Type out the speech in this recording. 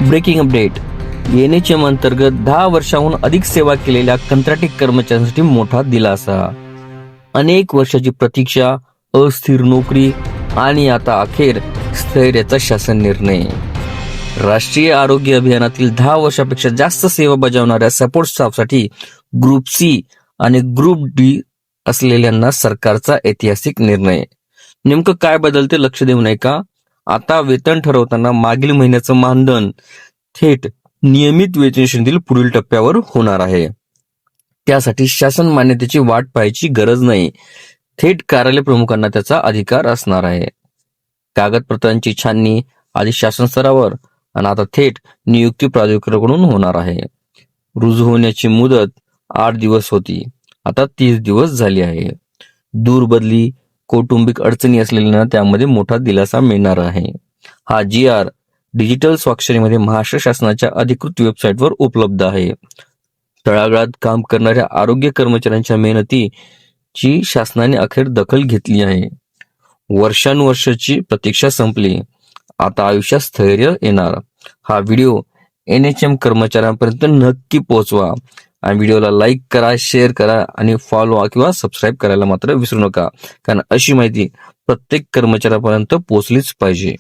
Breaking update. NHM अंतर्गत 10 वर्षाहून अधिक सेवा केलेल्या कंत्राटी कर्मचाऱ्यांसाठी मोठा दिलासा. अनेक वर्षाची प्रतीक्षा, अस्थिर नोकरी आणि आता अखेर स्थैर्याचा शासन निर्णय. राष्ट्रीय आरोग्य अभियानातील 10 वर्षापेक्षा जास्त सेवा बजावणाऱ्या सपोर्ट स्टाफसाठी ग्रुप सी आणि ग्रुप डी असलेल्यांना सरकारचा ऐतिहासिक निर्णय. नेमकं काय बदलते लक्ष देऊ नये का? आता वेतन ठरवताना मागील महिन्याचं मानधन थेट नियमित वेतन श्रेणीतील पुढील टप्प्यावर होणार आहे. त्यासाठी शासन मान्यतेची वाट पाहायची गरज नाही. थेट कार्यालय प्रमुखांना त्याचा अधिकार असणार आहे. कागदपत्रांची छाननी आधी शासन स्तरावर आणि आता थेट नियुक्ती प्राधिकरणाकडून होणार आहे. रुजू होण्याची मुदत 8 दिवस होती, आता 30 दिवस झाली आहे. दूर बदली, कौटुंबिक अडचणी असलेल्यांना त्यामध्ये मोठा दिलासा मिळणार आहे. हा GR डिजिटल स्वाक्षरीमध्ये महाराष्ट्र शासनाच्या अधिकृत वेबसाईटवर उपलब्ध आहे. तळागाळात काम करणाऱ्या आरोग्य कर्मचाऱ्यांच्या मेहनतीची शासनाने अखेर दखल घेतली आहे. वर्षानुवर्षाची प्रतीक्षा संपली, आता आयुष्यात स्थैर्य येणार. हा व्हिडिओ NHM कर्मचाऱ्यांपर्यंत नक्की पोहोचवा आणि व्हिडिओला लाईक करा, शेअर करा आणि फॉलो किंवा सबस्क्राईब करायला मात्र विसरू नका, कारण अशी माहिती प्रत्येक कर्मचाऱ्यापर्यंत पोहोचलीच पाहिजे.